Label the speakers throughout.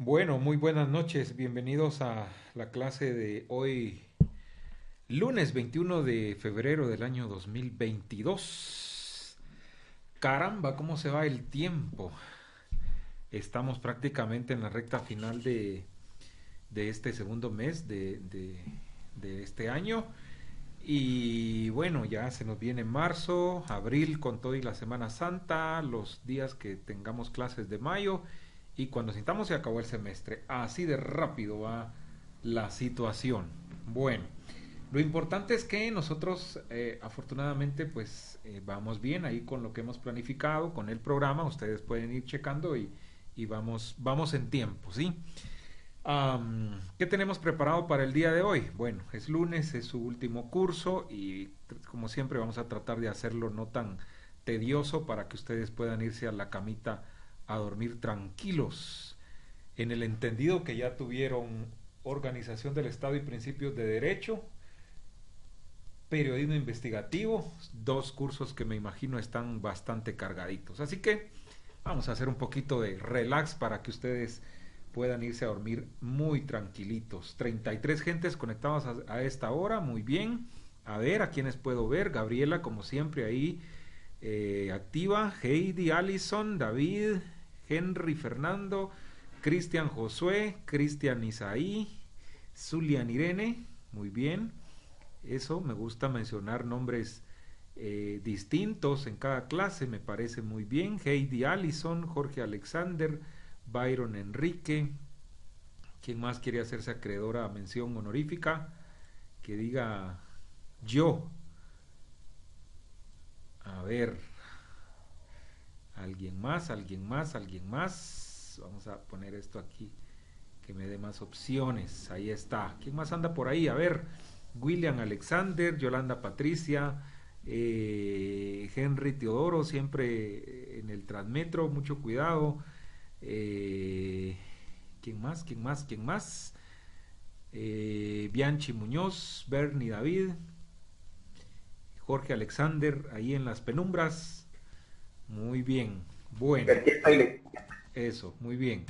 Speaker 1: Bueno, muy buenas noches. Bienvenidos a la clase de hoy, lunes 21 de febrero del año 2022. Caramba, ¿cómo se va el tiempo? Estamos prácticamente en la recta final de este segundo mes de este año. Y bueno, ya se nos viene marzo, abril con todo y la Semana Santa, los días que tengamos clases de mayo y cuando sintamos se acabó el semestre. Así de rápido va la situación. Bueno, lo importante es que nosotros afortunadamente vamos bien ahí con lo que hemos planificado, con el programa, ustedes pueden ir checando y vamos en tiempo, ¿sí? ¿Qué tenemos preparado para el día de hoy? Bueno, es lunes, es su último curso y como siempre vamos a tratar de hacerlo no tan tedioso para que ustedes puedan irse a la camita a dormir tranquilos, en el entendido que ya tuvieron organización del Estado y principios de derecho, periodismo investigativo, dos cursos que me imagino están bastante cargaditos. Así que vamos a hacer un poquito de relax para que ustedes puedan irse a dormir muy tranquilitos. 33 gentes conectadas a esta hora, muy bien. A ver, a quienes puedo ver. Gabriela, como siempre, ahí activa. Heidi, Allison, David, Henry, Fernando, Cristian Josué, Cristian Isaí, Zulian Irene, muy bien. Eso, me gusta mencionar nombres distintos en cada clase, me parece muy bien. Heidi Allison, Jorge Alexander, Byron Enrique. ¿Quién más quiere hacerse acreedora a mención honorífica? Que diga yo. A ver, alguien más, alguien más, alguien más. Vamos a poner esto aquí que me dé más opciones. Ahí está. ¿Quién más anda por ahí? A ver, William Alexander, Yolanda Patricia, Henry Teodoro, siempre en el Transmetro, mucho cuidado. Eh, ¿Quién más? ¿Quién más? ¿Quién más? Bianchi Muñoz, Bernie David, Jorge Alexander, ahí en las penumbras. Muy bien. Bueno, eso, muy bien.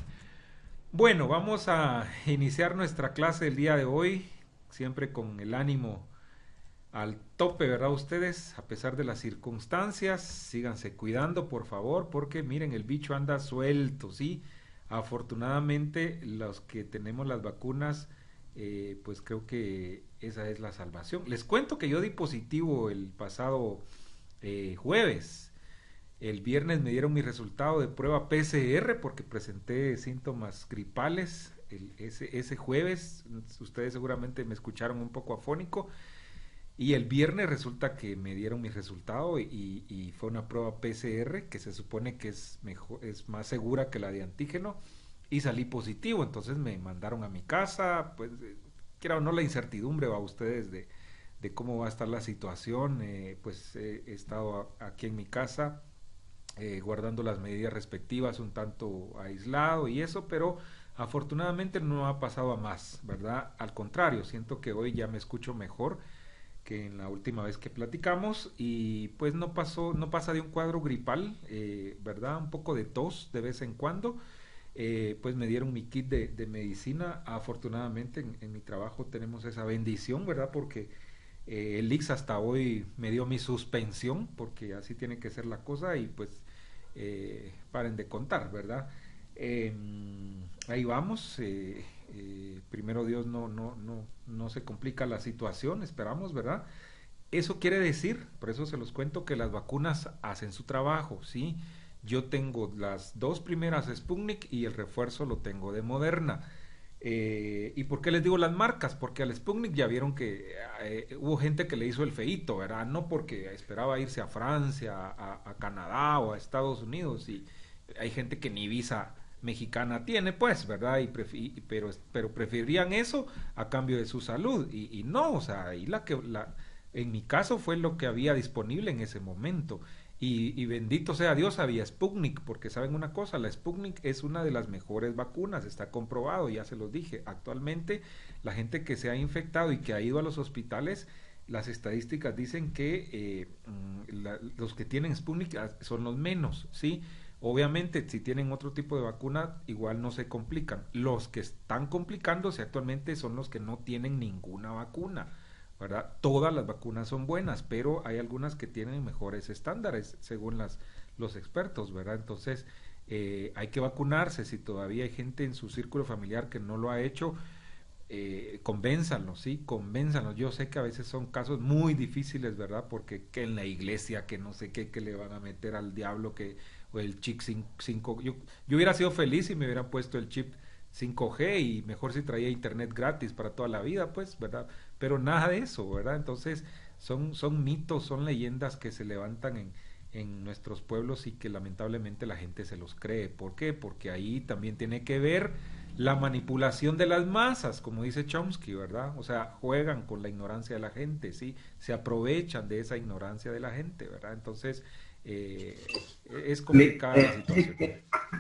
Speaker 1: Bueno, vamos a iniciar nuestra clase del día de hoy, siempre con el ánimo al tope, ¿verdad ustedes? A pesar de las circunstancias, síganse cuidando, por favor, porque miren, el bicho anda suelto, ¿sí? Afortunadamente, los que tenemos las vacunas, pues creo que esa es la salvación. Les cuento que yo di positivo el pasado jueves. El viernes me dieron mi resultado de prueba PCR porque presenté síntomas gripales ese jueves. Ustedes seguramente me escucharon un poco afónico. Y el viernes resulta que me dieron mi resultado y fue una prueba PCR que se supone que es, mejor, es más segura que la de antígeno y salí positivo. Entonces me mandaron a mi casa, pues quiera o no la incertidumbre va a ustedes de cómo va a estar la situación. Pues he estado aquí en mi casa guardando las medidas respectivas, un tanto aislado y eso, pero afortunadamente no ha pasado a más, ¿verdad? Al contrario, siento que hoy ya me escucho mejor que en la última vez que platicamos y pues no pasó, no pasa de un cuadro gripal, ¿verdad? Un poco de tos de vez en cuando. Pues me dieron mi kit de medicina. Afortunadamente en mi trabajo tenemos esa bendición, ¿verdad? Porque el IX hasta hoy me dio mi suspensión, porque así tiene que ser la cosa y pues paren de contar, ¿verdad? Eh, Ahí vamos. Primero Dios no se complica la situación, esperamos, ¿verdad? Eso quiere decir, por eso se los cuento, que las vacunas hacen su trabajo, ¿sí? Yo tengo las dos primeras Sputnik y el refuerzo lo tengo de Moderna. ¿Y por qué les digo las marcas? Porque al Sputnik ya vieron que hubo gente que le hizo el feíto, ¿verdad? No porque esperaba irse a Francia, a Canadá o a Estados Unidos y hay gente que ni visa mexicana tiene, pues, ¿verdad? Pero preferirían eso a cambio de su salud y no, o sea, ahí en mi caso fue lo que había disponible en ese momento. Y bendito sea Dios, había Sputnik, porque saben una cosa, la Sputnik es una de las mejores vacunas, está comprobado, ya se los dije. Actualmente, la gente que se ha infectado y que ha ido a los hospitales, las estadísticas dicen que los que tienen Sputnik son los menos, ¿sí? Obviamente, si tienen otro tipo de vacuna, igual no se complican. Los que están complicándose actualmente son los que no tienen ninguna vacuna, ¿verdad? Todas las vacunas son buenas, pero hay algunas que tienen mejores estándares, según los expertos, ¿verdad? Entonces, hay que vacunarse. Si todavía hay gente en su círculo familiar que no lo ha hecho, convénzanlos, ¿sí? Convénzanlos. Yo sé que a veces son casos muy difíciles, ¿verdad? Porque que en la iglesia, que no sé qué, que le van a meter al diablo, que o el chip 5. Yo hubiera sido feliz si me hubieran puesto el chip 5G y mejor si traía internet gratis para toda la vida, pues, ¿verdad? Pero nada de eso, ¿verdad? Entonces, son mitos, son leyendas que se levantan en nuestros pueblos y que lamentablemente la gente se los cree. ¿Por qué? Porque ahí también tiene que ver la manipulación de las masas, como dice Chomsky, ¿verdad? O sea, juegan con la ignorancia de la gente, ¿sí? Se aprovechan de esa ignorancia de la gente, ¿verdad? Entonces, eh, es complicada la situación.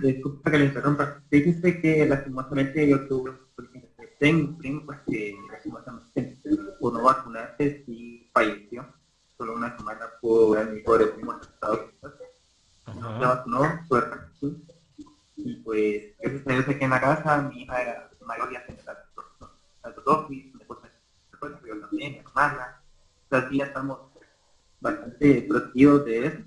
Speaker 2: Disculpa que le interrumpa. Fíjese que lastimosamente yo tuve, tengo un primo pues, que lastimosamente por no vacunarse y falleció. Solo una semana pudo ver a mi pobre primo en Estados Unidos. No se
Speaker 1: Ajá.
Speaker 2: vacunó, suerte. Sí. Y pues, gracias a Dios aquí en la casa, mi hija era mayor, ya tenía las dos dosis, después yo también, mi hermana. O sea, sí, ya estamos bastante protegidos de eso.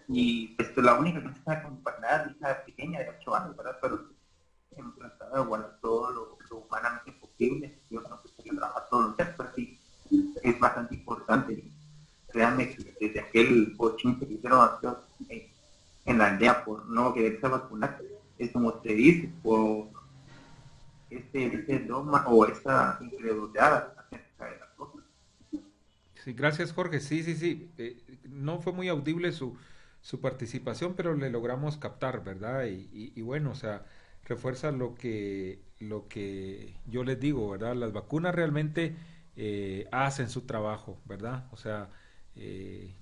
Speaker 2: Y pues la única que no está acompañada, mi hija pequeña de 8 años, ¿verdad? Pero hemos tratado de guardar todo lo humanamente posible. Yo no sé si trabaja todos los días, pero sí, es bastante importante. Y créanme que desde aquel bochinche que hicieron en la aldea por no quererse vacunar, es como se dice, por ese dogma o esa incredulidad acerca de las cosas.
Speaker 1: Sí, gracias Jorge. Sí, sí, sí. No fue muy audible su participación, pero le logramos captar, ¿verdad? Y bueno, o sea, refuerza lo que yo les digo, ¿verdad? Las vacunas realmente hacen su trabajo, ¿verdad? O sea, eh,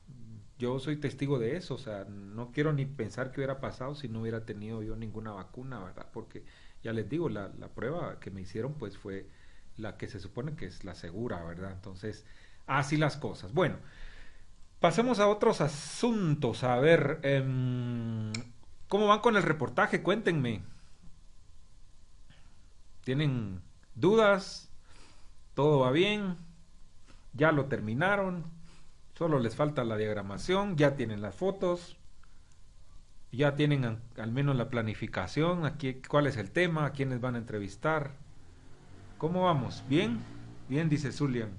Speaker 1: yo soy testigo de eso, o sea, no quiero ni pensar qué hubiera pasado si no hubiera tenido yo ninguna vacuna, ¿verdad? Porque ya les digo, la prueba que me hicieron pues fue la que se supone que es la segura, ¿verdad? Entonces, así las cosas. Bueno, pasemos a otros asuntos. A ver, ¿cómo van con el reportaje? Cuéntenme. ¿Tienen dudas? ¿Todo va bien? ¿Ya lo terminaron? Solo les falta la diagramación, ya tienen las fotos, ya tienen al menos la planificación, aquí, cuál es el tema, a quiénes van a entrevistar. ¿Cómo vamos? ¿Bien? Bien, dice Zulian.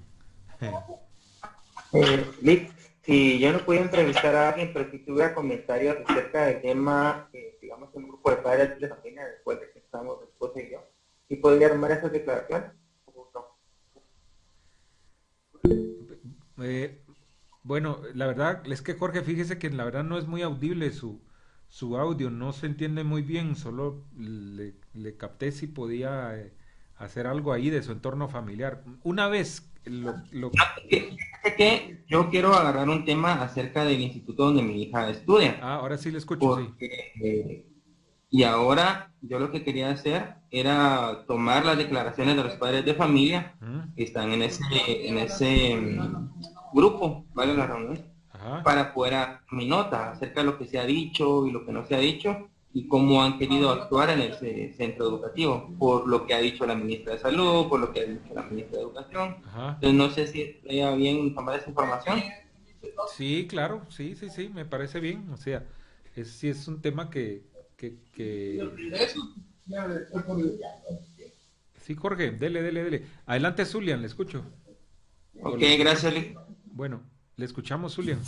Speaker 2: Lick, si yo no pude entrevistar a alguien, pero si tuviera comentarios acerca del tema, digamos, en un grupo de padres de familia, después de que estamos, mi esposa y yo, ¿y podría armar esas declaraciones? ¿O no?
Speaker 1: Eh, bueno, la verdad es que Jorge, fíjese que la verdad no es muy audible su audio, no se entiende muy bien, solo le capté si podía hacer algo ahí de su entorno familiar. Una vez
Speaker 2: Fíjate que yo quiero agarrar un tema acerca del instituto donde mi hija estudia,
Speaker 1: ahora sí le escucho, sí.
Speaker 2: porque y ahora yo lo que quería hacer era tomar las declaraciones de los padres de familia
Speaker 1: ¿Mm?
Speaker 2: que están en ese grupo, ¿vale? La reunión,
Speaker 1: Ajá.
Speaker 2: para poder dar mi nota acerca de lo que se ha dicho y lo que no se ha dicho y cómo han querido actuar en ese centro educativo, por lo que ha dicho la ministra de Salud, por lo que ha dicho la ministra de Educación.
Speaker 1: Ajá.
Speaker 2: Entonces no sé si estaría bien tomar esa información.
Speaker 1: Sí, claro, sí, sí, sí, me parece bien. O sea, sí es un tema que... Sí, Jorge, dele, dele, dele. Adelante, Zulian, le escucho. ¿O
Speaker 2: Ok,
Speaker 1: le escuchó?
Speaker 2: gracias, Lee.
Speaker 1: Bueno, le escuchamos, Zulian.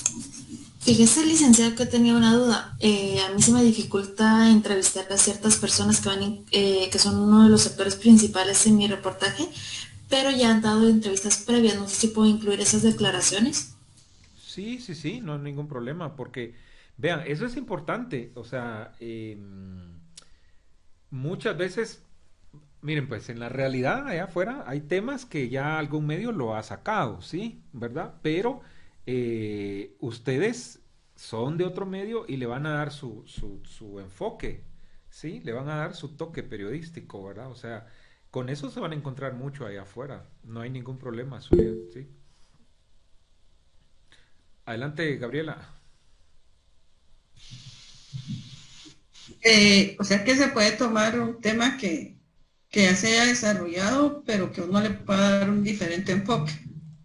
Speaker 3: Fíjese, licenciado, que tenía una duda. A mí se me dificulta entrevistar a ciertas personas que son uno de los sectores principales en mi reportaje, pero ya han dado entrevistas previas. No sé si puedo incluir esas declaraciones.
Speaker 1: Sí, sí, sí, no hay ningún problema, porque, vean, eso es importante. O sea, muchas veces, miren, pues en la realidad allá afuera hay temas que ya algún medio lo ha sacado, ¿sí? ¿Verdad? Pero ustedes son de otro medio y le van a dar su enfoque, ¿sí? Le van a dar su toque periodístico, ¿verdad? O sea, con eso se van a encontrar mucho allá afuera. No hay ningún problema, Zulia, ¿sí? Adelante, Gabriela.
Speaker 4: O sea que se puede tomar un tema que ya se haya desarrollado, pero que uno le pueda dar un diferente enfoque.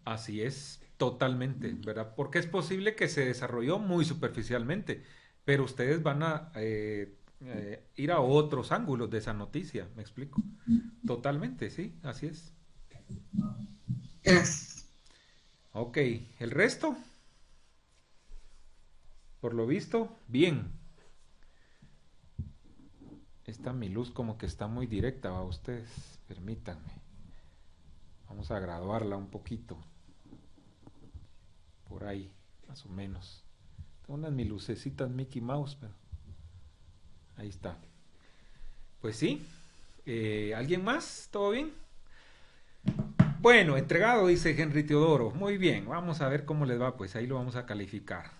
Speaker 1: Así es, totalmente, ¿verdad? Porque es posible que se desarrolló muy superficialmente, pero ustedes van a ir a otros ángulos de esa noticia, ¿me explico? Totalmente, sí, así es.
Speaker 4: Gracias.
Speaker 1: Ok, el resto, por lo visto, bien. Esta mi luz como que está muy directa, va ustedes, permítanme. Vamos a graduarla un poquito, por ahí, más o menos. Tengo unas mi lucecitas Mickey Mouse, pero ahí está. Pues sí, ¿alguien más? ¿Todo bien? Bueno, entregado, dice Henry Teodoro. Muy bien, vamos a ver cómo les va, pues ahí lo vamos a calificar.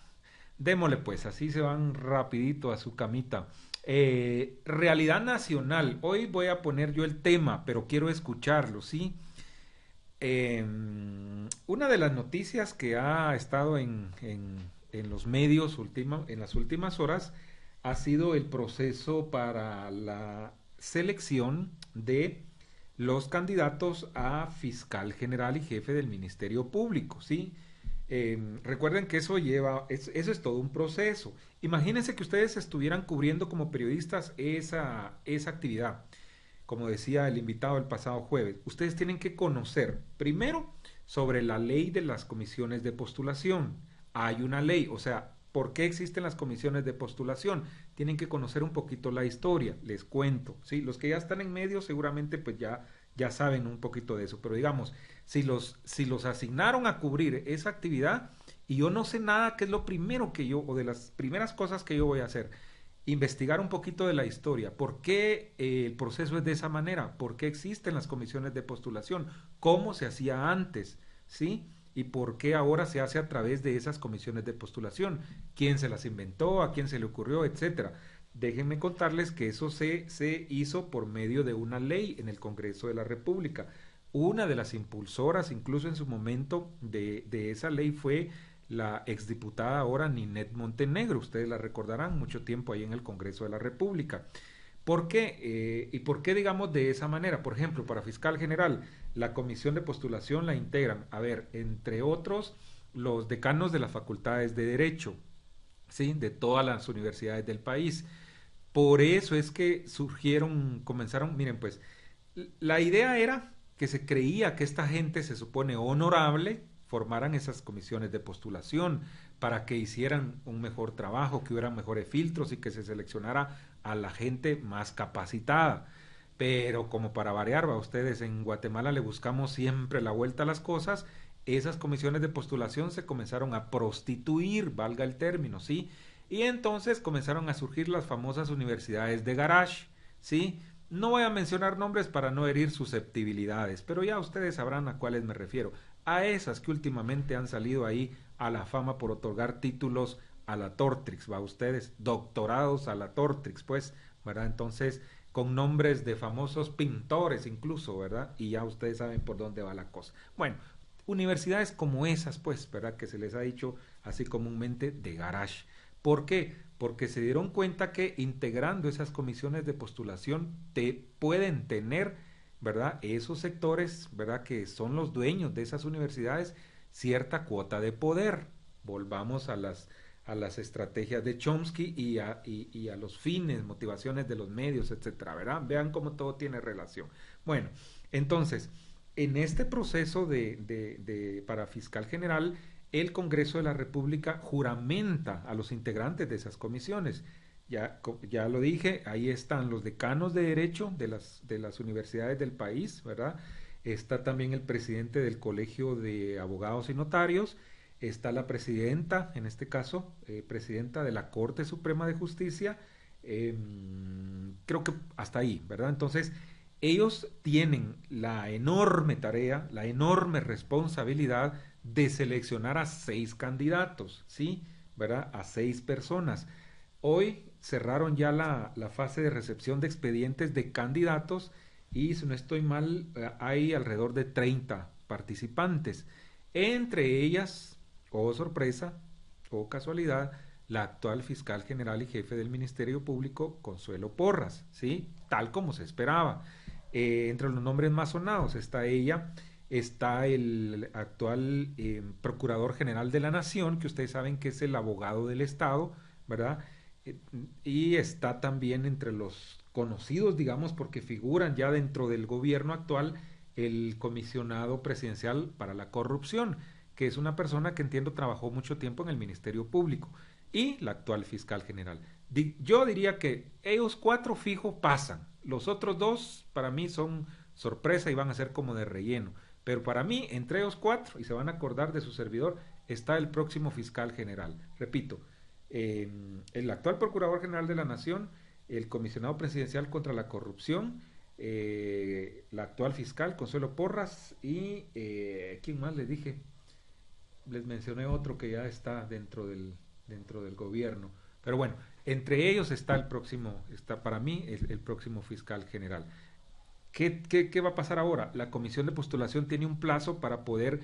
Speaker 1: Démosle pues, así se van rapidito a su camita. Realidad nacional. Hoy voy a poner yo el tema, pero quiero escucharlo, ¿sí? Una de las noticias que ha estado en los medios en las últimas horas ha sido el proceso para la selección de los candidatos a fiscal general y jefe del Ministerio Público, ¿sí? Recuerden que eso es todo un proceso. Imagínense que ustedes estuvieran cubriendo como periodistas esa actividad. Como decía el invitado el pasado jueves, ustedes tienen que conocer primero sobre la ley de las comisiones de postulación. Hay una ley, o sea, ¿por qué existen las comisiones de postulación? Tienen que conocer un poquito la historia, les cuento, ¿sí? Los que ya están en medio seguramente pues ya saben un poquito de eso, pero digamos, si los asignaron a cubrir esa actividad y yo no sé nada, ¿qué es lo primero que yo, o de las primeras cosas que yo voy a hacer? Investigar un poquito de la historia. ¿Por qué el proceso es de esa manera? ¿Por qué existen las comisiones de postulación? ¿Cómo se hacía antes? ¿Sí? ¿Y por qué ahora se hace a través de esas comisiones de postulación? ¿Quién se las inventó? ¿A quién se le ocurrió? Etcétera. Déjenme contarles que eso se hizo por medio de una ley en el Congreso de la República. Una de las impulsoras, incluso en su momento, de esa ley fue la exdiputada ahora Ninette Montenegro. Ustedes la recordarán, mucho tiempo ahí en el Congreso de la República. ¿Por qué? ¿Y por qué digamos de esa manera? Por ejemplo, para fiscal general, la comisión de postulación la integran, a ver, entre otros, los decanos de las facultades de Derecho, ¿sí? De todas las universidades del país. Por eso es que comenzaron, miren pues, la idea era que se creía que esta gente se supone honorable, formaran esas comisiones de postulación para que hicieran un mejor trabajo, que hubieran mejores filtros y que se seleccionara a la gente más capacitada. Pero como para variar, va ustedes, en Guatemala le buscamos siempre la vuelta a las cosas, esas comisiones de postulación se comenzaron a prostituir, valga el término, ¿sí? Y entonces comenzaron a surgir las famosas universidades de garage, ¿sí? No voy a mencionar nombres para no herir susceptibilidades, pero ya ustedes sabrán a cuáles me refiero. A esas que últimamente han salido ahí a la fama por otorgar títulos a la Tortrix, va ustedes, doctorados a la Tortrix, pues, ¿verdad? Entonces, con nombres de famosos pintores incluso, ¿verdad? Y ya ustedes saben por dónde va la cosa. Bueno, universidades como esas, pues, ¿verdad? Que se les ha dicho así comúnmente de garage. ¿Por qué? Porque se dieron cuenta que integrando esas comisiones de postulación te pueden tener, ¿verdad? Esos sectores, ¿verdad? Que son los dueños de esas universidades, cierta cuota de poder. Volvamos a las estrategias de Chomsky y a los fines, motivaciones de los medios, etcétera, ¿verdad? Vean cómo todo tiene relación. Bueno, entonces, en este proceso para fiscal general, el Congreso de la República juramenta a los integrantes de esas comisiones. Ya lo dije, ahí están los decanos de derecho de las universidades del país, ¿verdad? Está también el presidente del Colegio de Abogados y Notarios, está la presidenta, en este caso, presidenta de la Corte Suprema de Justicia, creo que hasta ahí, ¿verdad? Entonces, ellos tienen la enorme tarea, la enorme responsabilidad de seleccionar a 6 candidatos, ¿sí? ¿Verdad? A 6 personas. Hoy cerraron ya la fase de recepción de expedientes de candidatos y si no estoy mal, hay alrededor de 30 participantes. Entre ellas, oh sorpresa, oh casualidad, la actual fiscal general y jefe del Ministerio Público, Consuelo Porras, ¿sí? Tal como se esperaba. Entre los nombres más sonados está ella, está el actual Procurador General de la Nación, que ustedes saben que es el abogado del Estado, ¿verdad? Y está también entre los conocidos, digamos, porque figuran ya dentro del gobierno actual, el comisionado presidencial para la corrupción, que es una persona que entiendo trabajó mucho tiempo en el Ministerio Público, y la actual fiscal general. Yo diría que ellos 4 fijo pasan, los otros 2 para mí son sorpresa y van a ser como de relleno, pero para mí entre ellos 4, y se van a acordar de su servidor, está el próximo fiscal general. Repito, el actual Procurador General de la Nación, el comisionado presidencial contra la corrupción, la actual fiscal Consuelo Porras y ¿quién más les dije? Les mencioné otro que ya está dentro del gobierno, pero bueno, entre ellos está el próximo, está para mí el próximo fiscal general. ¿Qué va a pasar ahora? La comisión de postulación tiene un plazo para poder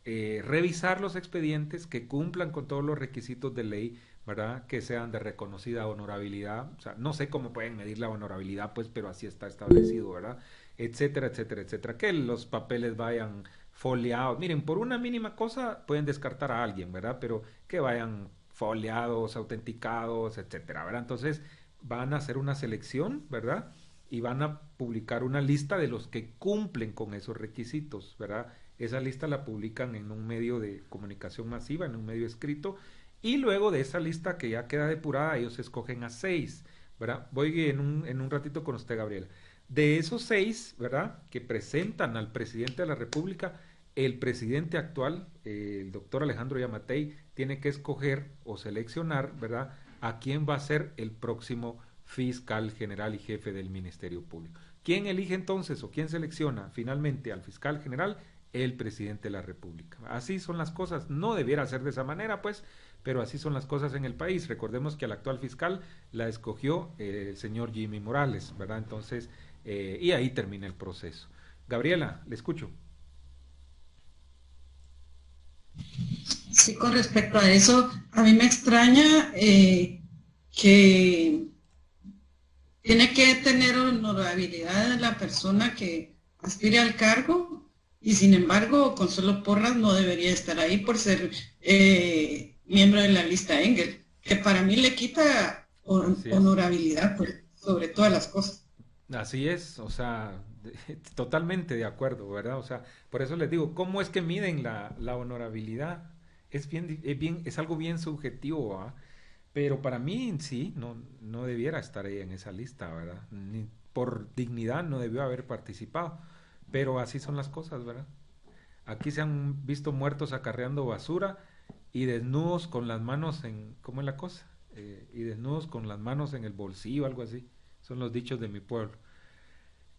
Speaker 1: revisar los expedientes que cumplan con todos los requisitos de ley, ¿verdad? Que sean de reconocida honorabilidad, o sea, no sé cómo pueden medir la honorabilidad, pues, pero así está establecido, ¿verdad? Etcétera, etcétera, etcétera. Que los papeles vayan foliados. Miren, por una mínima cosa pueden descartar a alguien, ¿verdad? Pero que vayan foliados, autenticados, etcétera, ¿verdad? Entonces van a hacer una selección, ¿verdad? Y van a publicar una lista de los que cumplen con esos requisitos, ¿verdad? Esa lista la publican en un medio de comunicación masiva, en un medio escrito, y luego de esa lista que ya queda depurada, ellos escogen a 6, ¿verdad? Voy en un ratito con usted, Gabriela. De esos 6, ¿verdad?, que presentan al presidente de la República, el presidente actual, el doctor Alejandro Yamatei, tiene que escoger o seleccionar, ¿verdad?, a quién va a ser el próximo fiscal general y jefe del Ministerio Público. ¿Quién elige entonces o quién selecciona finalmente al fiscal general? El presidente de la República. Así son las cosas. No debiera ser de esa manera, pues, pero así son las cosas en el país. Recordemos que al actual fiscal la escogió el señor Jimmy Morales, ¿verdad? Entonces, y ahí termina el proceso. Gabriela, le escucho.
Speaker 4: Sí, con respecto a eso, a mí me extraña que tiene que tener honorabilidad la persona que aspire al cargo y sin embargo Consuelo Porras no debería estar ahí por ser miembro de la lista Engel, que para mí le quita
Speaker 1: Así es.
Speaker 4: honorabilidad sobre todas las cosas.
Speaker 1: Así es, o sea, totalmente de acuerdo, ¿verdad? O sea, por eso les digo, ¿cómo es que miden la honorabilidad? Es algo bien subjetivo, ¿ah? Pero para mí sí, no debiera estar ella en esa lista, ¿verdad? Ni por dignidad no debió haber participado. Pero así son las cosas, ¿verdad? Aquí se han visto muertos acarreando basura y desnudos con las manos en, ¿cómo es la cosa? Y desnudos con las manos en el bolsillo, algo así. Son los dichos de mi pueblo.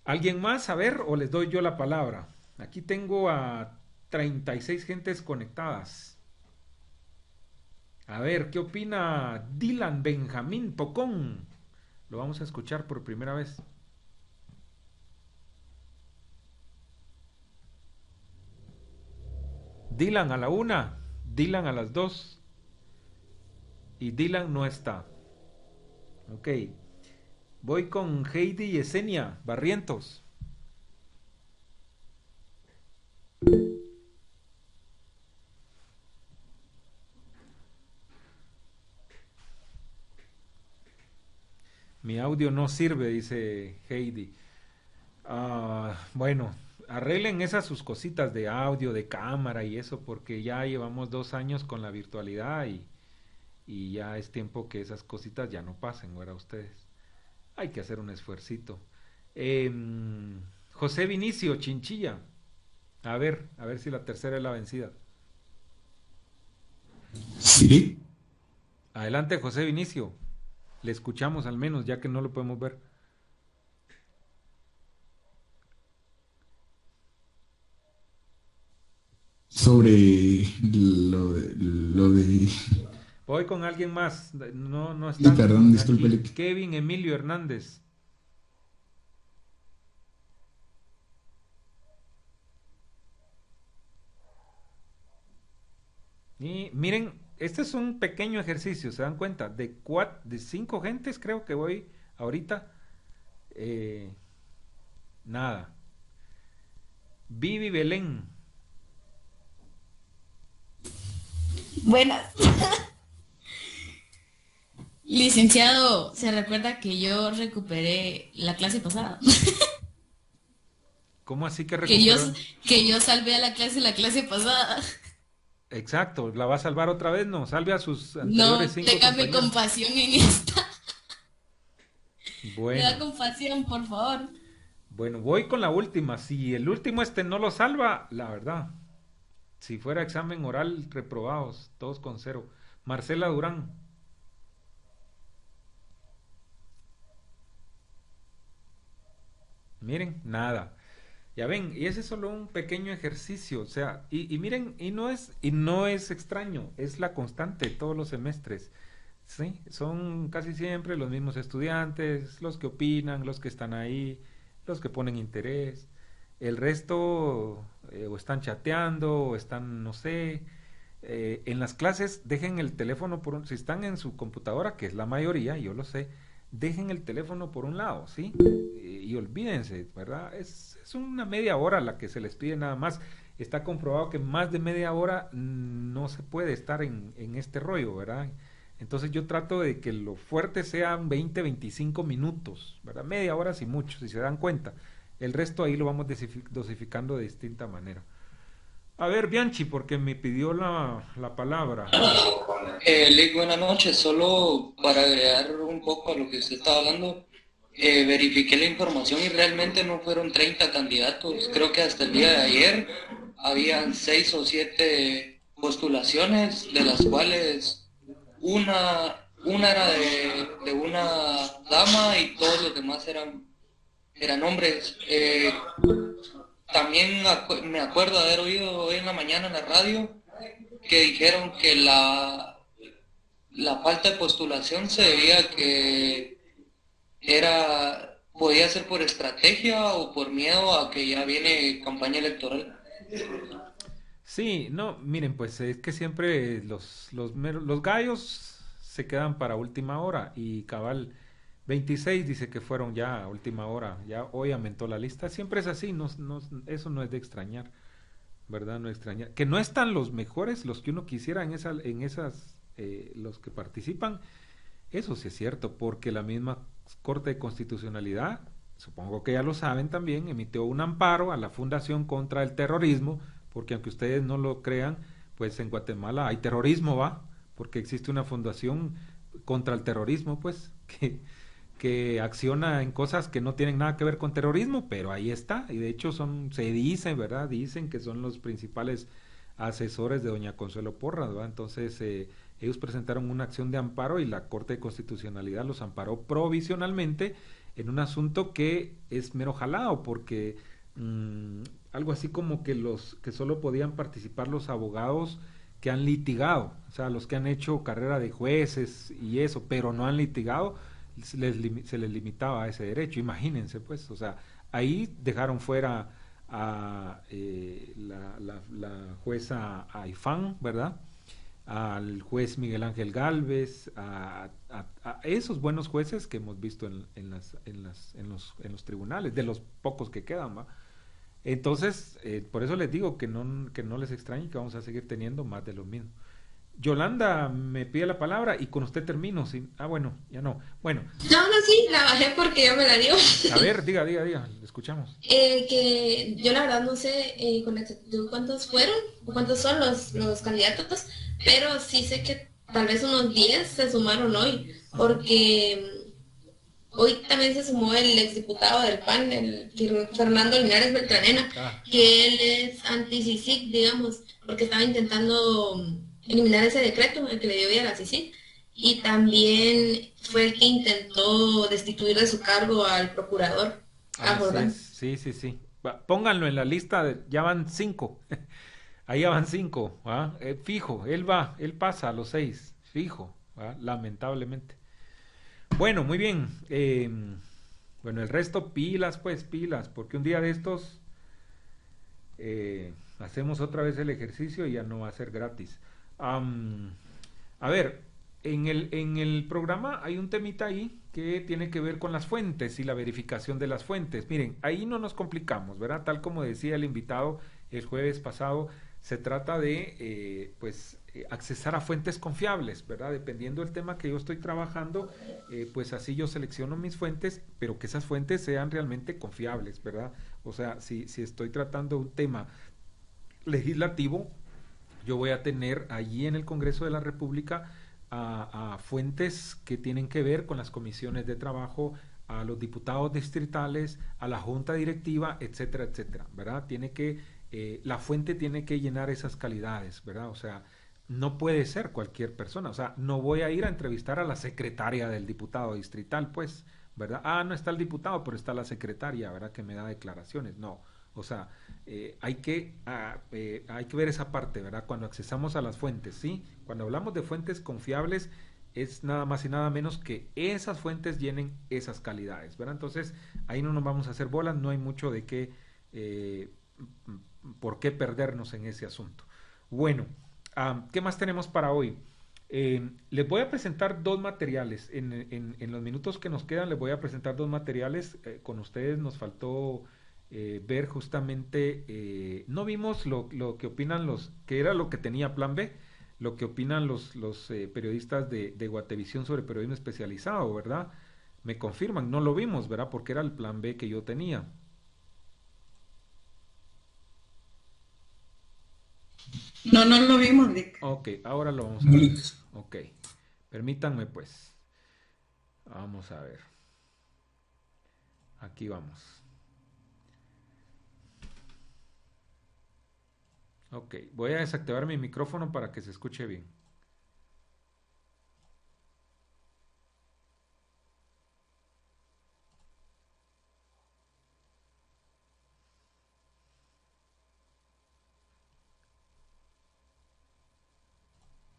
Speaker 1: ¿Alguien más? A ver, o les doy yo la palabra. Aquí tengo a 36 gentes conectadas. A ver, ¿qué opina Dylan Benjamín Pocón? Lo vamos a escuchar por primera vez. Dylan a la 1, Dylan a las 2 y Dylan no está. Ok, voy con Heidi Yesenia Barrientos. Mi audio no sirve, dice Heidi. Bueno, arreglen esas sus cositas de audio, de cámara y eso, porque ya llevamos 2 años con la virtualidad y ya es tiempo que esas cositas ya no pasen, ¿verdad? Ustedes. Hay que hacer un esfuercito. José Vinicio, Chinchilla. A ver si la tercera es la vencida.
Speaker 5: Sí,
Speaker 1: Adelante, José Vinicio. Le escuchamos al menos, ya que no lo podemos ver.
Speaker 5: sobre lo de...
Speaker 1: Voy con alguien más. No
Speaker 5: Sí,
Speaker 1: están
Speaker 5: perdón, disculpe.
Speaker 1: aquí. Kevin Emilio Hernández. Y miren, este es un pequeño ejercicio, ¿se dan cuenta? De 5 gentes creo que voy ahorita. Nada. Vivi Belén.
Speaker 3: Buenas. Licenciado, ¿se recuerda que yo recuperé la clase pasada?
Speaker 1: ¿Cómo así que
Speaker 3: Que yo,
Speaker 1: recuperó?
Speaker 3: que yo salvé a la clase pasada.
Speaker 1: Exacto, ¿la va a salvar otra vez? No, salve a sus anteriores
Speaker 3: No,
Speaker 1: 5
Speaker 3: téngame
Speaker 1: compañeros.
Speaker 3: compasión en esta. Me da
Speaker 1: Bueno,
Speaker 3: compasión, por favor.
Speaker 1: bueno, voy con la última. Si el último no lo salva, la verdad. Si fuera examen oral, reprobados, todos con 0. Marcela Durán. Miren, nada. Ya ven, y ese es solo un pequeño ejercicio, o sea, y miren, y no es extraño, es la constante todos los semestres. Sí, son casi siempre los mismos estudiantes, los que opinan, los que están ahí, los que ponen interés. El resto o están chateando o están, no sé, en las clases dejen el teléfono si están en su computadora, que es la mayoría, yo lo sé, dejen el teléfono por un lado, ¿sí? Y olvídense, ¿verdad? Es una media hora la que se les pide nada más. Está comprobado que más de media hora no se puede estar en este rollo, ¿verdad? Entonces yo trato de que lo fuerte sean 20, 25 minutos, ¿verdad? Media hora si mucho, si se dan cuenta. El resto ahí lo vamos dosificando de distinta manera. A ver, Bianchi, porque me pidió la palabra.
Speaker 6: Lick, buenas noches. Solo para agregar un poco a lo que usted estaba hablando, verifiqué la información y realmente no fueron 30 candidatos. Creo que hasta el día de ayer habían 6 o 7 postulaciones, de las cuales una era de una dama y todos los demás eran hombres. También me acuerdo de haber oído hoy en la mañana en la radio que dijeron que la falta de postulación se debía a que podía ser por estrategia o por miedo a que ya viene campaña electoral.
Speaker 1: Sí, no, miren, pues es que siempre los gallos se quedan para última hora y cabal 26 dice que fueron ya a última hora, ya hoy aumentó la lista, siempre es así, eso no es de extrañar, ¿verdad? No extrañar. Que no están los mejores, los que uno quisiera los que participan, eso sí es cierto, porque la misma Corte de Constitucionalidad, supongo que ya lo saben también, emitió un amparo a la Fundación contra el Terrorismo, porque aunque ustedes no lo crean, pues en Guatemala hay terrorismo, ¿va? Porque existe una fundación contra el terrorismo, pues, que acciona en cosas que no tienen nada que ver con terrorismo, pero ahí está, y de hecho se dicen, ¿verdad? Dicen que son los principales asesores de doña Consuelo Porras, ¿verdad? Entonces, ellos presentaron una acción de amparo y la Corte de Constitucionalidad los amparó provisionalmente en un asunto que es mero jalado, porque algo así como que solo podían participar los abogados que han litigado, o sea, los que han hecho carrera de jueces y eso, pero no han litigado, se les limitaba ese derecho, imagínense pues, o sea, ahí dejaron fuera a la jueza Aifán, ¿verdad? Al juez Miguel Ángel Gálvez, a esos buenos jueces que hemos visto en los tribunales, de los pocos que quedan, ¿va? Entonces, por eso les digo que no les extrañe que vamos a seguir teniendo más de lo mismo. Yolanda me pide la palabra y con usted termino. ¿Sí? Bueno, ya no. Bueno,
Speaker 7: No, no, sí, la bajé porque ya me la dio.
Speaker 1: a ver, diga, le escuchamos.
Speaker 7: Que yo la verdad no sé con exactitud cuántos fueron o cuántos son los candidatos, pero sí sé que tal vez unos 10 se sumaron hoy, porque hoy también se sumó el exdiputado del PAN, el Fernando Linares Beltranena, que él es anti-CICIG, digamos, porque estaba intentando eliminar ese decreto, el que le dio vida a la CICIG, y también fue el que intentó destituir de su cargo al procurador, a Jordán.
Speaker 1: Sí. Pónganlo en la lista, ya van 5. Ahí ya van 5. Fijo, él pasa a los 6, fijo, lamentablemente. Bueno, muy bien. Bueno, el resto pilas, porque un día de estos hacemos otra vez el ejercicio y ya no va a ser gratis. A ver, en el programa hay un temita ahí que tiene que ver con las fuentes y la verificación de las fuentes. Miren, ahí no nos complicamos, ¿verdad? Tal como decía el invitado el jueves pasado, se trata de, accesar a fuentes confiables, ¿verdad? Dependiendo del tema que yo estoy trabajando, pues así yo selecciono mis fuentes, pero que esas fuentes sean realmente confiables, ¿verdad? O sea, si estoy tratando un tema legislativo, yo voy a tener allí en el Congreso de la República a fuentes que tienen que ver con las comisiones de trabajo, a los diputados distritales, a la junta directiva, etcétera, etcétera, ¿verdad? La fuente tiene que llenar esas calidades, ¿verdad? O sea, no puede ser cualquier persona, o sea, no voy a ir a entrevistar a la secretaria del diputado distrital, pues, ¿verdad? Ah, no está el diputado, pero está la secretaria, ¿verdad? Que me da declaraciones, no. O sea, hay que ver esa parte, ¿verdad? Cuando accesamos a las fuentes, ¿sí? Cuando hablamos de fuentes confiables, es nada más y nada menos que esas fuentes llenen esas calidades, ¿verdad? Entonces, ahí no nos vamos a hacer bolas, no hay mucho de qué, por qué perdernos en ese asunto. Bueno, ¿qué más tenemos para hoy? Les voy a presentar dos materiales. En los minutos que nos quedan les voy a presentar dos materiales. Con ustedes nos faltó ver justamente, no vimos lo que opinan que era lo que tenía Plan B, lo que opinan los periodistas de Guatevisión sobre periodismo especializado, ¿verdad? Me confirman, no lo vimos, ¿verdad? Porque era el Plan B que yo tenía.
Speaker 4: No lo vimos, Rick.
Speaker 1: Ok, ahora lo vamos a ver. Ok, permítanme pues. Vamos a ver. Aquí vamos. Ok, voy a desactivar mi micrófono para que se escuche bien.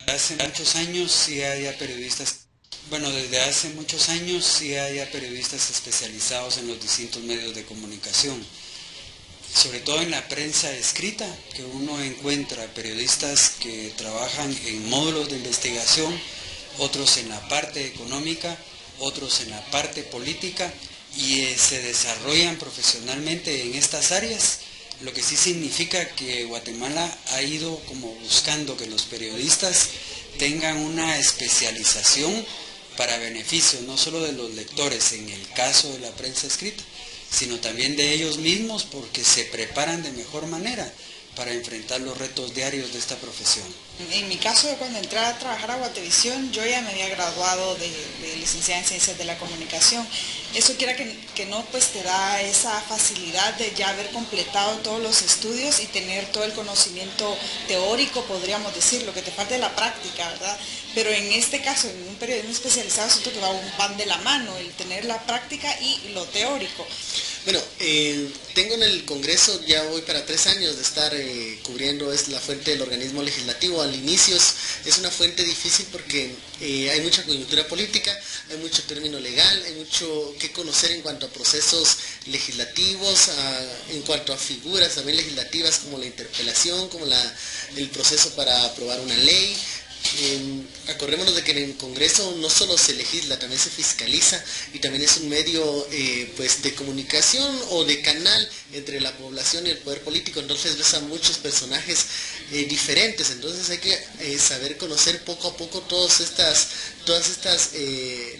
Speaker 8: Hace muchos años sí había periodistas, desde hace muchos años sí había periodistas especializados en los distintos medios de comunicación, sobre todo en la prensa escrita, que uno encuentra periodistas que trabajan en módulos de investigación, otros en la parte económica, otros en la parte política, y se desarrollan profesionalmente en estas áreas. Lo que sí significa que Guatemala ha ido como buscando que los periodistas tengan una especialización para beneficio no solo de los lectores en el caso de la prensa escrita, sino también de ellos mismos, porque se preparan de mejor manera para enfrentar los retos diarios de esta profesión.
Speaker 9: En mi caso, cuando entré a trabajar a Guatevisión, yo ya me había graduado de licenciada en Ciencias de la Comunicación. Eso quiera que no, pues te da esa facilidad de ya haber completado todos los estudios y tener todo el conocimiento teórico, podríamos decir, lo que te falta de la práctica, ¿verdad? Pero en este caso, en un periodismo especializado, siento que van de la mano, el tener la práctica y lo teórico.
Speaker 10: Bueno, tengo en el Congreso, ya voy para 3 años de estar cubriendo la fuente del organismo legislativo. Al inicio es una fuente difícil porque hay mucha coyuntura política, hay mucho término legal, hay mucho que conocer en cuanto a procesos legislativos, en cuanto a figuras también legislativas como la interpelación, como el proceso para aprobar una ley. Acordémonos de que en el Congreso no solo se legisla, también se fiscaliza y también es un medio de comunicación o de canal entre la población y el poder político. Entonces ves a muchos personajes diferentes, entonces hay que saber conocer poco a poco todas estas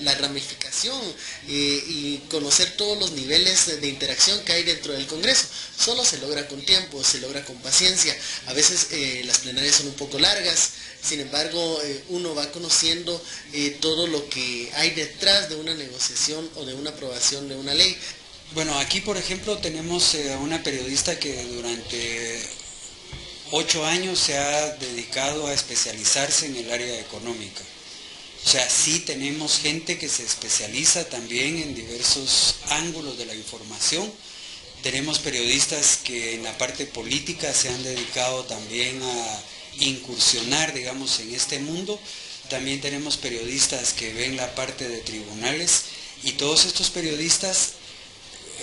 Speaker 10: la ramificación y conocer todos los niveles de interacción que hay dentro del Congreso. Solo se logra con tiempo, se logra con paciencia. A veces las plenarias son un poco largas. Sin embargo, uno va conociendo todo lo que hay detrás de una negociación o de una aprobación de una ley.
Speaker 8: Bueno, aquí por ejemplo tenemos a una periodista que durante 8 años se ha dedicado a especializarse en el área económica. O sea, sí tenemos gente que se especializa también en diversos ángulos de la información. Tenemos periodistas que en la parte política se han dedicado también a incursionar, digamos, en este mundo. También tenemos periodistas que ven la parte de tribunales y todos estos periodistas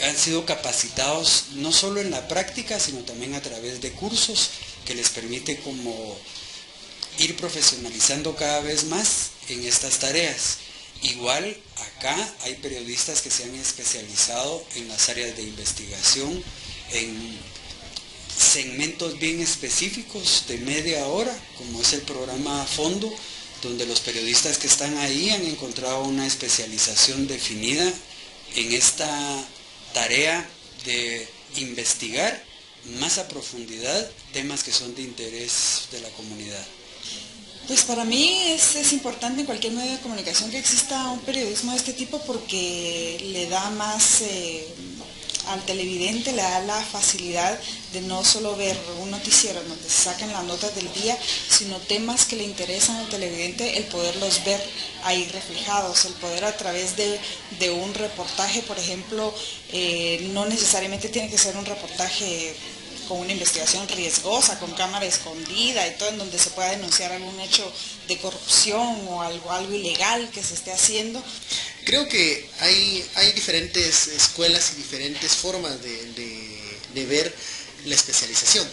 Speaker 8: han sido capacitados no solo en la práctica, sino también a través de cursos que les permite como ir profesionalizando cada vez más en estas tareas. Igual acá hay periodistas que se han especializado en las áreas de investigación, en segmentos bien específicos de media hora, como es el programa A Fondo, donde los periodistas que están ahí han encontrado una especialización definida en esta tarea de investigar más a profundidad temas que son de interés de la comunidad.
Speaker 9: Pues para mí es importante en cualquier medio de comunicación que exista un periodismo de este tipo, porque le da más al televidente, le da la facilidad de no solo ver un noticiero donde se sacan las notas del día, sino temas que le interesan al televidente, el poderlos ver ahí reflejados, el poder a través de un reportaje, por ejemplo, no necesariamente tiene que ser un reportaje con una investigación riesgosa, con cámara escondida y todo, en donde se pueda denunciar algún hecho de corrupción o algo ilegal que se esté haciendo.
Speaker 10: Creo que hay diferentes escuelas y diferentes formas de ver la especialización.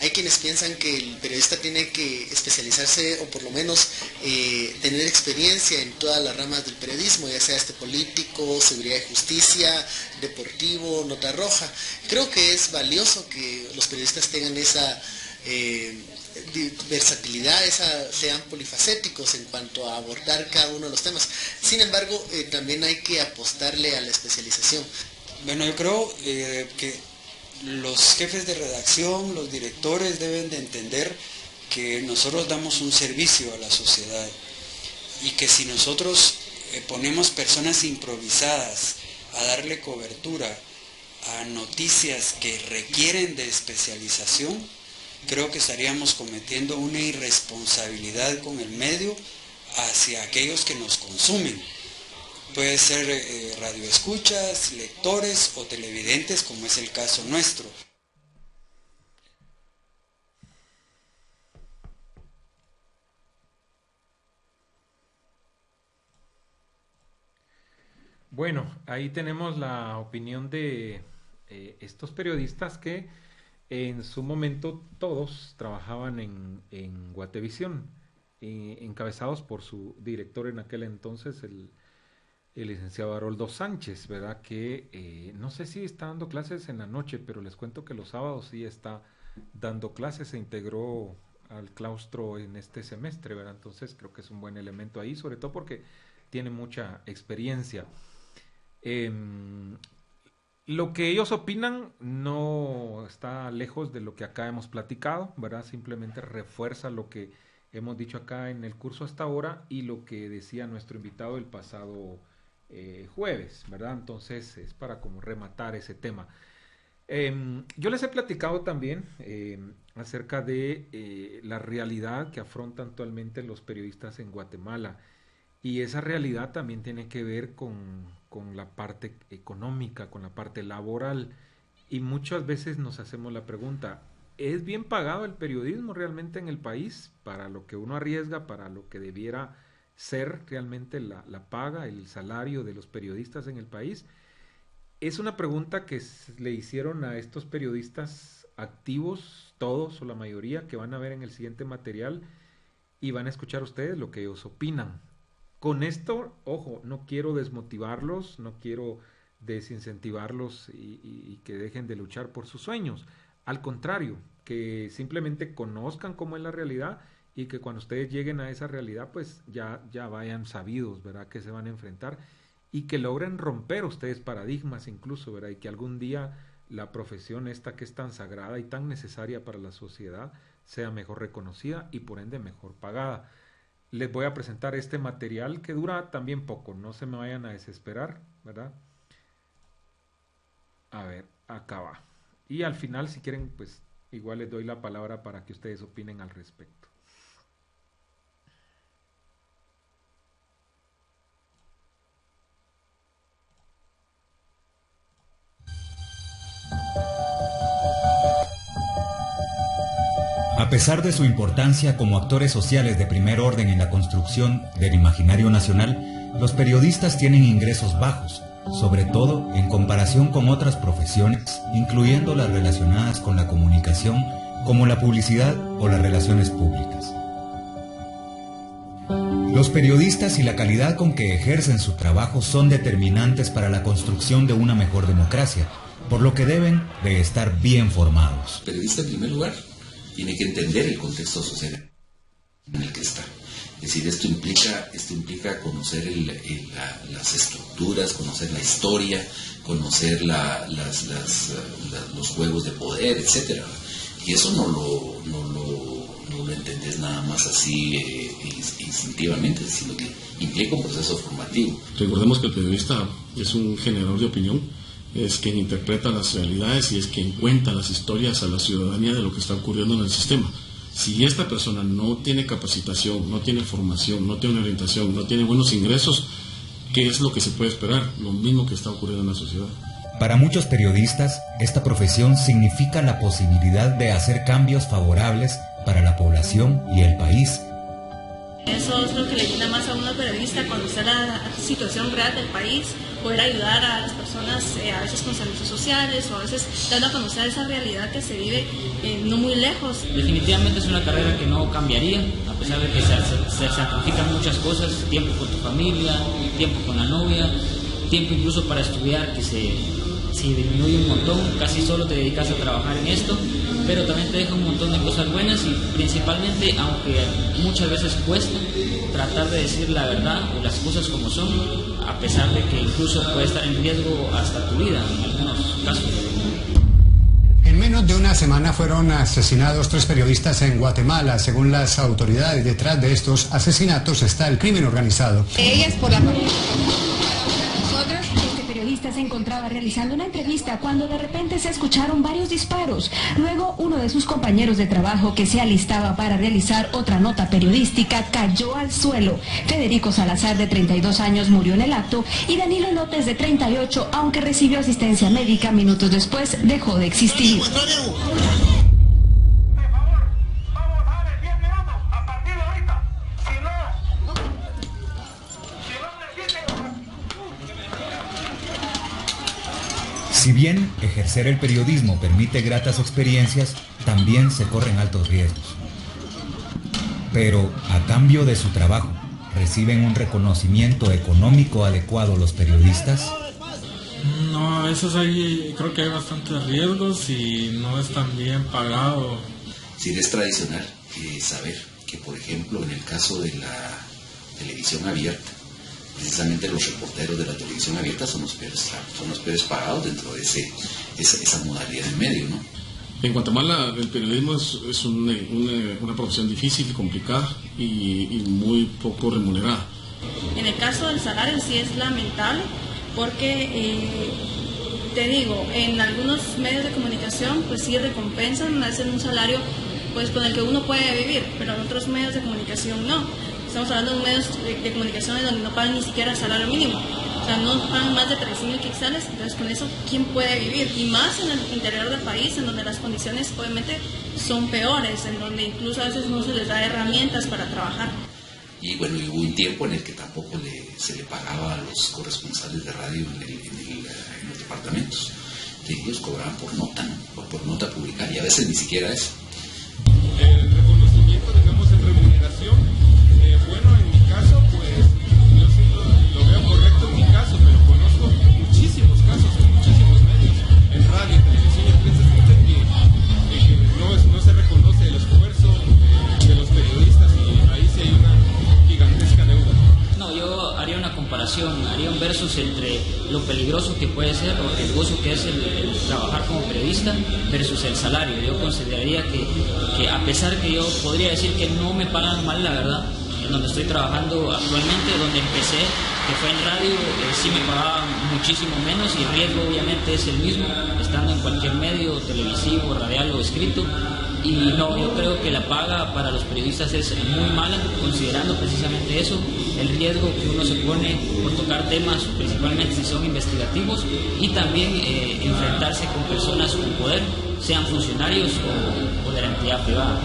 Speaker 10: Hay quienes piensan que el periodista tiene que especializarse o por lo menos tener experiencia en todas las ramas del periodismo, ya sea político, seguridad y justicia, deportivo, nota roja. Creo que es valioso que los periodistas tengan esa versatilidad, sean polifacéticos en cuanto a abordar cada uno de los temas. Sin embargo, también hay que apostarle a la especialización.
Speaker 8: Bueno, yo creo que los jefes de redacción, los directores deben de entender que nosotros damos un servicio a la sociedad y que si nosotros ponemos personas improvisadas a darle cobertura a noticias que requieren de especialización, creo que estaríamos cometiendo una irresponsabilidad con el medio hacia aquellos que nos consumen. Puede ser radioescuchas, lectores o televidentes, como es el caso nuestro.
Speaker 1: Bueno, ahí tenemos la opinión de estos periodistas que en su momento todos trabajaban en Guatevisión, encabezados por su director en aquel entonces, el licenciado Haroldo Sánchez, ¿verdad? Que no sé si está dando clases en la noche, pero les cuento que los sábados sí está dando clases, se integró al claustro en este semestre, ¿verdad? Entonces creo que es un buen elemento ahí, sobre todo porque tiene mucha experiencia. Lo que ellos opinan no está lejos de lo que acá hemos platicado, ¿verdad? Simplemente refuerza lo que hemos dicho acá en el curso hasta ahora y lo que decía nuestro invitado el pasado jueves, ¿verdad? Entonces es para como rematar ese tema. Yo les he platicado también acerca de la realidad que afrontan actualmente los periodistas en Guatemala, y esa realidad también tiene que ver con la parte económica, con la parte laboral, y muchas veces nos hacemos la pregunta, ¿es bien pagado el periodismo realmente en el país para lo que uno arriesga, para lo que debiera ser realmente la paga, el salario de los periodistas en el país? Es una pregunta que le hicieron a estos periodistas activos, todos o la mayoría, que van a ver en el siguiente material y van a escuchar ustedes lo que ellos opinan. Con esto, ojo, no quiero desmotivarlos, no quiero desincentivarlos y que dejen de luchar por sus sueños. Al contrario, que simplemente conozcan cómo es la realidad y que cuando ustedes lleguen a esa realidad, pues ya vayan sabidos, ¿verdad?, que se van a enfrentar y que logren romper ustedes paradigmas incluso, ¿verdad?, y que algún día la profesión esta que es tan sagrada y tan necesaria para la sociedad sea mejor reconocida y por ende mejor pagada. Les voy a presentar este material que dura también poco, no se me vayan a desesperar, ¿verdad? A ver, acá va. Y al final, si quieren, pues igual les doy la palabra para que ustedes opinen al respecto.
Speaker 11: A pesar de su importancia como actores sociales de primer orden en la construcción del imaginario nacional, los periodistas tienen ingresos bajos, sobre todo en comparación con otras profesiones, incluyendo las relacionadas con la comunicación, como la publicidad o las relaciones públicas. Los periodistas y la calidad con que ejercen su trabajo son determinantes para la construcción de una mejor democracia, por lo que deben de estar bien formados.
Speaker 12: El periodista, en primer lugar, tiene que entender el contexto social en el que está. Es decir, esto implica conocer las estructuras, conocer la historia, conocer los juegos de poder, etc. Y eso no lo entendés nada más así instintivamente, sino que implica un proceso formativo.
Speaker 13: Recordemos que el periodista es un generador de opinión, es quien interpreta las realidades y es quien cuenta las historias a la ciudadanía de lo que está ocurriendo en el sistema. Si esta persona no tiene capacitación, no tiene formación, no tiene orientación, no tiene buenos ingresos, ¿qué es lo que se puede esperar? Lo mismo que está ocurriendo en la sociedad.
Speaker 11: Para muchos periodistas, esta profesión significa la posibilidad de hacer cambios favorables para la población y el país.
Speaker 14: Eso es lo que le llena más a uno periodista, conocer la situación real del país, poder ayudar a las personas a veces con servicios sociales o a veces dando a conocer esa realidad que se vive no muy lejos.
Speaker 15: Definitivamente es una carrera que no cambiaría, a pesar de que se sacrifican muchas cosas, tiempo con tu familia, tiempo con la novia, tiempo incluso para estudiar que se disminuye un montón, casi solo te dedicas a trabajar en esto, pero también te deja un montón de cosas buenas y principalmente, aunque muchas veces cuesta, tratar de decir la verdad o las cosas como son, a pesar de que incluso puede estar en riesgo hasta tu vida en algunos casos.
Speaker 16: En menos de una semana fueron asesinados 3 periodistas en Guatemala. Según las autoridades, detrás de estos asesinatos está el crimen organizado.
Speaker 17: Ellas por la se encontraba realizando una entrevista cuando de repente se escucharon varios disparos. Luego uno de sus compañeros de trabajo que se alistaba para realizar otra nota periodística cayó al suelo. Federico Salazar, de 32 años, murió en el acto y Danilo López, de 38, aunque recibió asistencia médica minutos después, dejó de existir.
Speaker 11: Si bien ejercer el periodismo permite gratas experiencias, también se corren altos riesgos. Pero, a cambio de su trabajo, ¿reciben un reconocimiento económico adecuado los periodistas?
Speaker 18: No, creo que hay bastantes riesgos y no es tan bien pagado.
Speaker 12: Sí, es tradicional saber que, por ejemplo, en el caso de la televisión abierta, precisamente los reporteros de la televisión abierta son los peores pagados dentro de esa modalidad de medio, ¿no?
Speaker 13: En Guatemala el periodismo es una profesión difícil, complicada y muy poco remunerada.
Speaker 14: En el caso del salario sí es lamentable porque, te digo, en algunos medios de comunicación pues sí recompensan, hacen un salario pues con el que uno puede vivir, pero en otros medios de comunicación no. Estamos hablando de medios de comunicación donde no pagan ni siquiera el salario mínimo. O sea, no pagan más de 3.000 quetzales, entonces con eso, ¿quién puede vivir? Y más en el interior del país, en donde las condiciones obviamente son peores, en donde incluso a veces no se les da herramientas para trabajar.
Speaker 12: Y bueno, hubo un tiempo en el que tampoco se le pagaba a los corresponsales de radio en los departamentos. Ellos cobraban por nota, ¿no? por nota publicada, y a veces ni siquiera eso.
Speaker 18: El reconocimiento, digamos, en remuneración. Bueno, en mi caso, pues yo sí lo veo correcto en mi caso, pero conozco muchísimos casos en muchísimos medios, en radio, televisión y prensa, que no se reconoce el esfuerzo de los periodistas y ahí sí hay una gigantesca deuda.
Speaker 15: No, yo haría una comparación, haría un versus entre lo peligroso que puede ser o riesgoso que es el trabajar como periodista versus el salario. Yo consideraría que a pesar que yo podría decir que no me pagan mal, la verdad, donde estoy trabajando actualmente, donde empecé, que fue en radio, sí me pagaban muchísimo menos y el riesgo obviamente es el mismo, estando en cualquier medio televisivo, radial o escrito. Y no, yo creo que la paga para los periodistas es muy mala, considerando precisamente eso, el riesgo que uno se pone por tocar temas, principalmente si son investigativos, y también enfrentarse con personas con poder, sean funcionarios o de la entidad privada.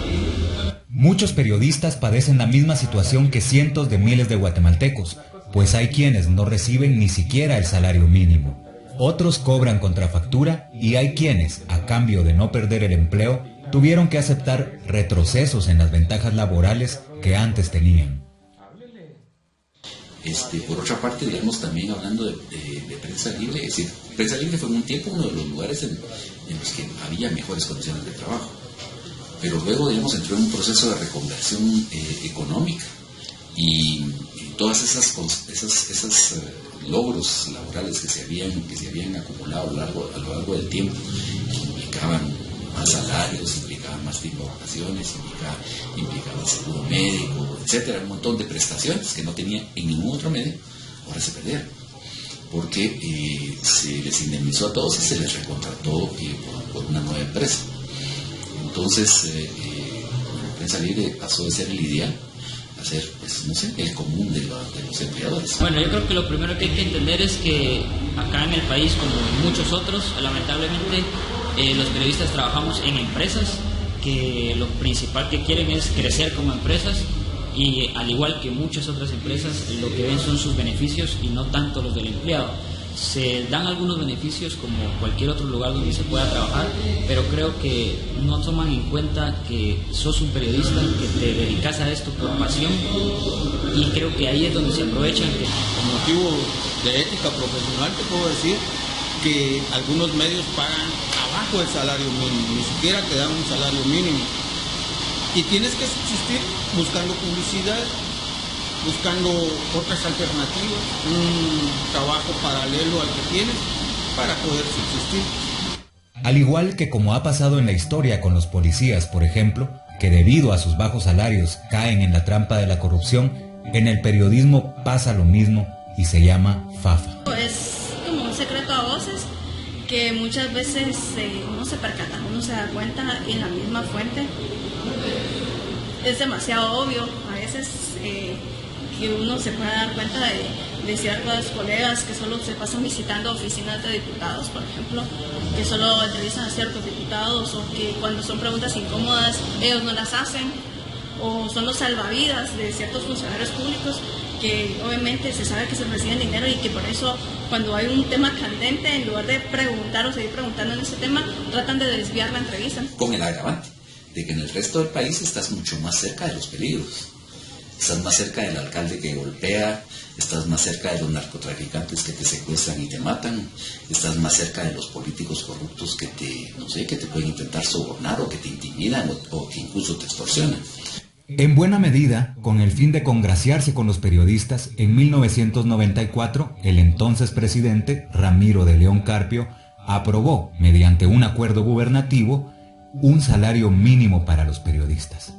Speaker 11: Muchos periodistas padecen la misma situación que cientos de miles de guatemaltecos, pues hay quienes no reciben ni siquiera el salario mínimo. Otros cobran contrafactura y hay quienes, a cambio de no perder el empleo, tuvieron que aceptar retrocesos en las ventajas laborales que antes tenían.
Speaker 12: Por otra parte, digamos, también hablando de prensa libre, es decir, prensa libre fue en un tiempo uno de los lugares en los que había mejores condiciones de trabajo, pero luego, digamos, entró en un proceso de reconversión económica y todas esas logros laborales que se habían acumulado a lo largo del tiempo, que implicaban más salarios, implicaban más tiempo de vacaciones, implicaban seguro médico, etcétera, un montón de prestaciones que no tenía en ningún otro medio, ahora se perdieron, porque se les indemnizó a todos y se les recontrató por una nueva empresa. Entonces, la prensa libre pasó de ser el ideal a ser, pues, no sé, el común de los empleadores.
Speaker 15: Bueno, yo creo que lo primero que hay que entender es que acá en el país, como en muchos otros, lamentablemente, los periodistas trabajamos en empresas que lo principal que quieren es crecer como empresas y al igual que muchas otras empresas lo que ven son sus beneficios y no tanto los del empleado. Se dan algunos beneficios como cualquier otro lugar donde se pueda trabajar, pero creo que no toman en cuenta que sos un periodista, que te dedicas a esto por pasión y creo que ahí es donde se aprovechan.
Speaker 19: Por motivo de ética profesional te puedo decir que algunos medios pagan abajo del salario mínimo, ni siquiera te dan un salario mínimo. Y tienes que subsistir buscando publicidad, buscando otras alternativas, un trabajo paralelo al que tienes para poder subsistir.
Speaker 11: Al igual que como ha pasado en la historia con los policías, por ejemplo, que debido a sus bajos salarios caen en la trampa de la corrupción, en el periodismo pasa lo mismo y se llama fafa.
Speaker 14: Es como un secreto a voces que muchas veces no se percata, uno se da cuenta en la misma fuente. Es demasiado obvio a veces que uno se puede dar cuenta de ciertos colegas que solo se pasan visitando oficinas de diputados, por ejemplo, que solo entrevistan a ciertos diputados, o que cuando son preguntas incómodas ellos no las hacen, o son los salvavidas de ciertos funcionarios públicos que obviamente se sabe que se reciben dinero y que por eso cuando hay un tema candente, en lugar de preguntar o seguir preguntando en ese tema, tratan de desviar la entrevista.
Speaker 12: Con el agravante de que en el resto del país estás mucho más cerca de los peligros. Estás más cerca del alcalde que golpea, estás más cerca de los narcotraficantes que te secuestran y te matan, estás más cerca de los políticos corruptos que te pueden intentar sobornar o que te intimidan o que incluso te extorsionan.
Speaker 11: En buena medida, con el fin de congraciarse con los periodistas, en 1994, el entonces presidente, Ramiro de León Carpio, aprobó, mediante un acuerdo gubernativo, un salario mínimo para los periodistas.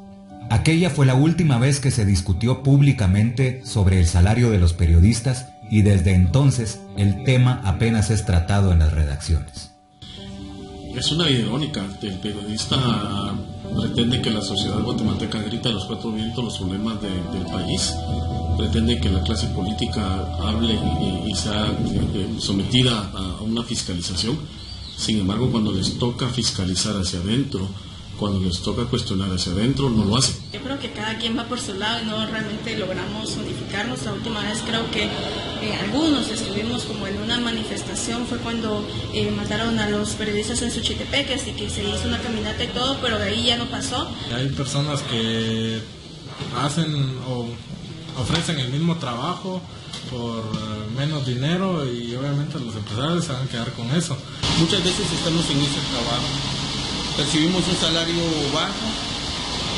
Speaker 11: Aquella fue la última vez que se discutió públicamente sobre el salario de los periodistas y desde entonces el tema apenas es tratado en las redacciones.
Speaker 13: Es una vida irónica. El periodista pretende que la sociedad guatemalteca grite a los cuatro vientos los problemas del país, pretende que la clase política hable y sea sometida a una fiscalización. Sin embargo, cuando les toca fiscalizar hacia adentro, cuando les toca cuestionar hacia adentro, no lo hacen.
Speaker 14: Yo creo que cada quien va por su lado y no realmente logramos unificarnos. La última vez creo que algunos estuvimos como en una manifestación, fue cuando mataron a los periodistas en Suchitepeques y que se hizo una caminata y todo, pero de ahí ya no pasó.
Speaker 18: Hay personas que hacen o ofrecen el mismo trabajo por menos dinero y obviamente los empresarios se van a quedar con eso.
Speaker 19: Muchas veces estamos en ese trabajo. Percibimos un salario bajo,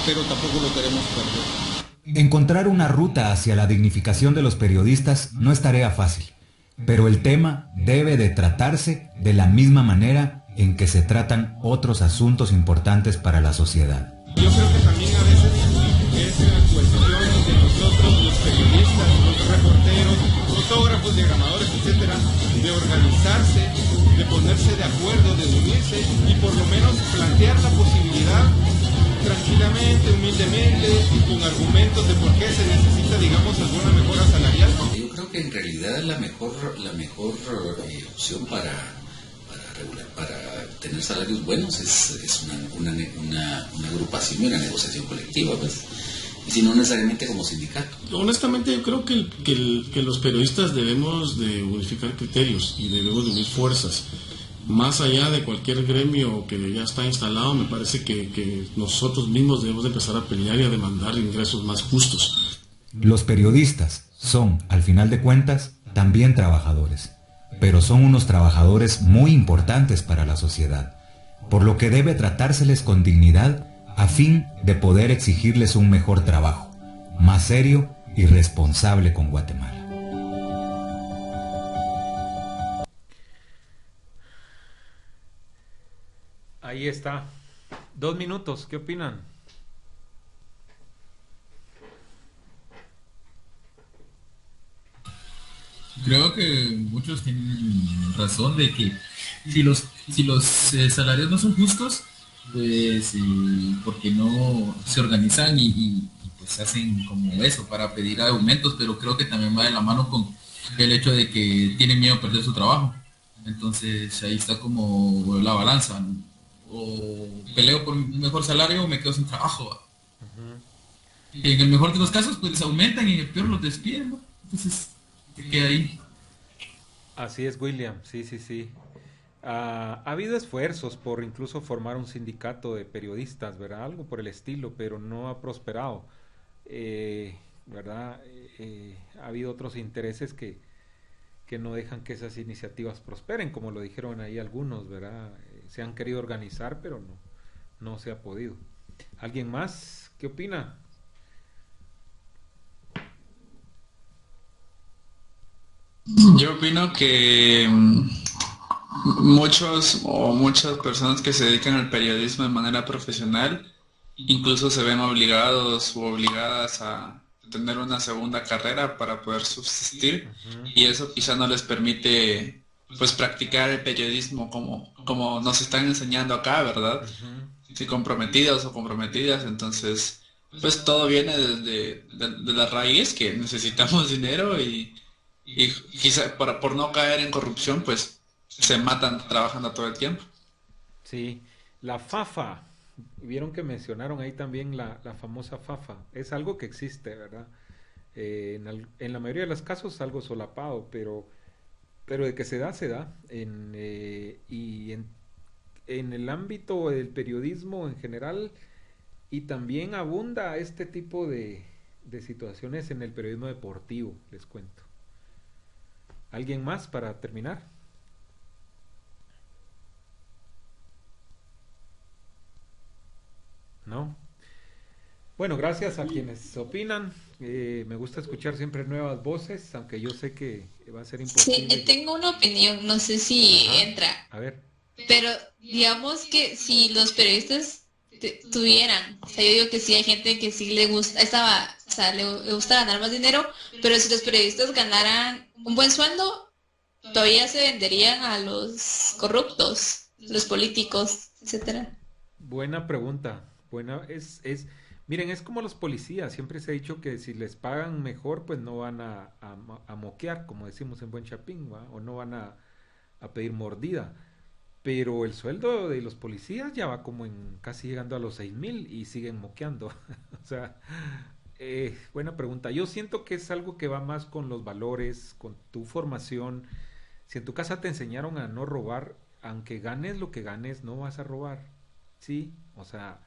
Speaker 19: pero tampoco lo queremos perder.
Speaker 11: Encontrar una ruta hacia la dignificación de los periodistas no es tarea fácil, pero el tema debe de tratarse de la misma manera en que se tratan otros asuntos importantes para la sociedad.
Speaker 18: Yo creo que también a veces es una cuestión de nosotros, los periodistas, los reporteros, fotógrafos, diagramadores, etcétera, de organizarse, de ponerse de acuerdo, de unirse y por lo menos plantear la posibilidad tranquilamente, humildemente, con argumentos de por qué se necesita, digamos, alguna mejora salarial.
Speaker 12: Yo creo que en realidad la mejor opción para tener salarios buenos es una agrupación y una negociación colectiva, pues. Y si no necesariamente como sindicato.
Speaker 13: Honestamente yo creo que los periodistas debemos de unificar criterios y debemos de unir fuerzas. Más allá de cualquier gremio que ya está instalado, me parece que nosotros mismos debemos de empezar a pelear y a demandar ingresos más justos.
Speaker 11: Los periodistas Son, al final de cuentas, también trabajadores, pero son unos trabajadores muy importantes para la sociedad, por lo que debe tratárseles con dignidad a fin de poder exigirles un mejor trabajo, más serio y responsable con Guatemala.
Speaker 1: Ahí está. 2 minutos, ¿qué opinan?
Speaker 20: Creo que muchos tienen razón de que si los salarios no son justos, pues porque no se organizan y pues hacen como eso para pedir aumentos, pero creo que también va de la mano con el hecho de que tienen miedo a perder su trabajo. Entonces ahí está como la balanza, ¿no? O peleo por un mejor salario o me quedo sin trabajo. Y en el mejor de los casos pues les aumentan y en el peor los despiden, ¿no? Entonces se queda ahí.
Speaker 1: Así es, William, sí. Ha habido esfuerzos por incluso formar un sindicato de periodistas, ¿verdad? Algo por el estilo, pero no ha prosperado, ¿verdad? Ha habido otros intereses que no dejan que esas iniciativas prosperen, como lo dijeron ahí algunos, ¿verdad? Se han querido organizar, pero no se ha podido. ¿Alguien más? ¿Qué opina?
Speaker 21: Yo opino que muchas personas que se dedican al periodismo de manera profesional incluso se ven obligados u obligadas a tener una segunda carrera para poder subsistir, y eso quizá no les permite pues practicar el periodismo como nos están enseñando acá, ¿verdad? Si comprometidos o comprometidas, entonces pues todo viene de la raíz, que necesitamos dinero y quizá por no caer en corrupción pues se matan trabajando todo el tiempo.
Speaker 1: Sí, la FAFA, vieron que mencionaron ahí también la famosa FAFA, es algo que existe, ¿verdad? En la mayoría de los casos algo solapado, pero de que se da, y en el ámbito del periodismo en general, y también abunda este tipo de situaciones en el periodismo deportivo, les cuento. ¿Alguien más para terminar? ¿No? Bueno, gracias a quienes opinan. Me gusta escuchar siempre nuevas voces, aunque yo sé que va a ser imposible.
Speaker 7: Sí, tengo una opinión, no sé si entra.
Speaker 1: A ver.
Speaker 7: Pero digamos que si los periodistas tuvieran, o sea, yo digo que sí hay gente que sí le gusta, le gusta ganar más dinero, pero si los periodistas ganaran un buen sueldo, todavía se venderían a los corruptos, los políticos, etcétera.
Speaker 1: Buena pregunta. Miren, es como los policías, siempre se ha dicho que si les pagan mejor, pues no van a moquear, como decimos en buen chapín, ¿va? O no van a pedir mordida. Pero el sueldo de los policías ya va como en casi llegando a los 6,000 y siguen moqueando. O sea, buena pregunta. Yo siento que es algo que va más con los valores, con tu formación. Si en tu casa te enseñaron a no robar, aunque ganes lo que ganes, no vas a robar. Sí, o sea,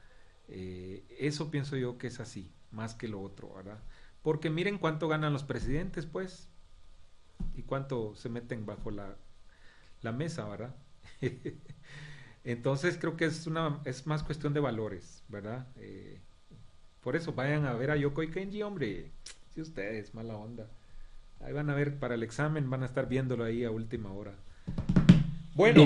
Speaker 1: eso pienso yo que es así, más que lo otro, ¿verdad? Porque miren cuánto ganan los presidentes, pues, y cuánto se meten bajo la mesa, ¿verdad? Entonces creo que es más cuestión de valores, ¿verdad? Por eso vayan a ver a Yoko y Kenji, hombre, si ustedes, mala onda. Ahí van a ver, para el examen van a estar viéndolo ahí a última hora. Bueno.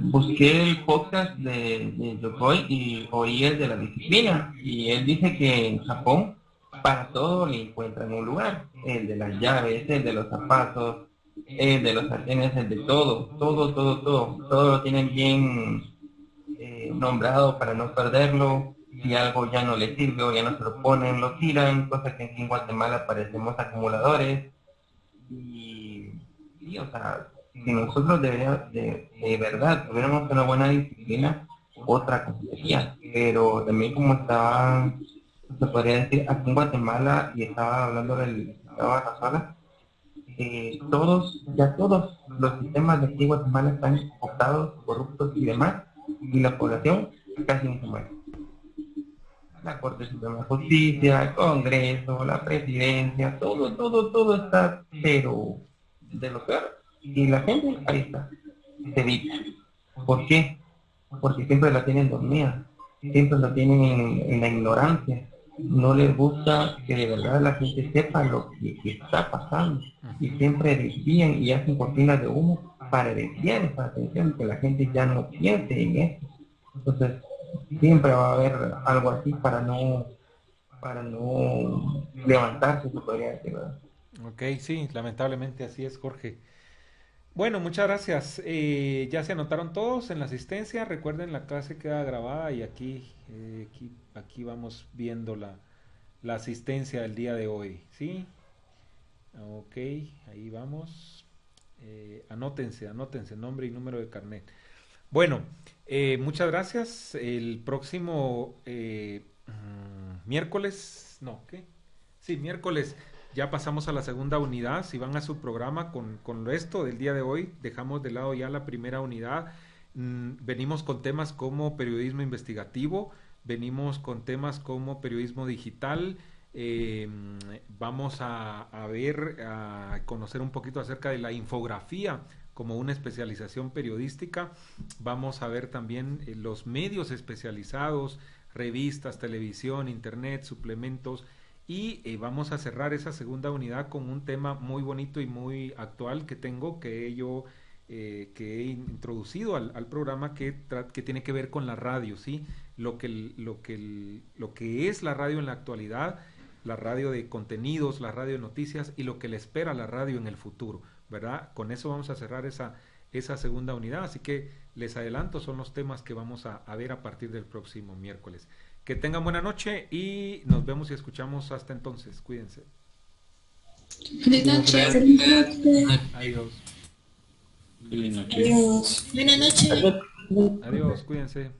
Speaker 2: Busqué el podcast de Yokoi y oí el de la disciplina, y él dice que en Japón para todo le encuentran un lugar, el de las llaves, el de los zapatos, el de los sartenes, el de todo lo tienen bien nombrado para no perderlo. Si algo ya no le sirve o ya no se lo ponen, lo tiran, cosa que aquí en Guatemala parecemos acumuladores. Y o sea, si nosotros de verdad tuviéramos una buena disciplina, otra cosa sería. Pero también como se podría decir, aquí en Guatemala, y estaba hablando del Razola, todos los sistemas de aquí en Guatemala están cooptados, corruptos y demás, y la población casi no se mueve. la Corte Suprema de Justicia, el Congreso, la Presidencia, todo está, pero de lo peor. Y la gente ahí está, se evita. ¿Por qué? Porque siempre la tienen dormida, siempre la tienen en la ignorancia. No les gusta que de verdad la gente sepa lo que está pasando. Y siempre desvían y hacen cortinas de humo para desviar esa atención, que la gente ya no piense en esto. Entonces, siempre va a haber algo así para no levantarse, se podría decir, ¿verdad?
Speaker 1: Ok, sí, lamentablemente así es, Jorge. Bueno, muchas gracias. Ya se anotaron todos en la asistencia. Recuerden, la clase queda grabada y aquí vamos viendo la asistencia del día de hoy, ¿sí? Ok, ahí vamos. Anótense, nombre y número de carnet. Bueno, muchas gracias. El próximo miércoles, miércoles ya pasamos a la segunda unidad. Si van a su programa con esto del día de hoy, dejamos de lado ya la primera unidad. Venimos con temas como periodismo investigativo, venimos con temas como periodismo digital. Vamos a conocer un poquito acerca de la infografía como una especialización periodística. Vamos a ver también los medios especializados, revistas, televisión, internet, suplementos, y vamos a cerrar esa segunda unidad con un tema muy bonito y muy actual que he introducido al programa, que tiene que ver con la radio, ¿sí? Lo que es la radio en la actualidad, la radio de contenidos, la radio de noticias, y lo que le espera a la radio en el futuro, ¿verdad? Con eso vamos a cerrar esa segunda unidad, así que les adelanto, son los temas que vamos a ver a partir del próximo miércoles. Que tengan buena noche y nos vemos y escuchamos hasta entonces. Cuídense.
Speaker 7: Buenas noches.
Speaker 1: Adiós.
Speaker 7: Adiós. Buenas noches.
Speaker 1: Adiós, cuídense.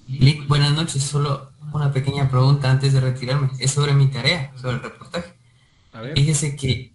Speaker 5: Lick, buenas noches. Solo una pequeña pregunta antes de retirarme. Es sobre mi tarea, sobre el reportaje.
Speaker 1: A ver.
Speaker 5: Fíjese que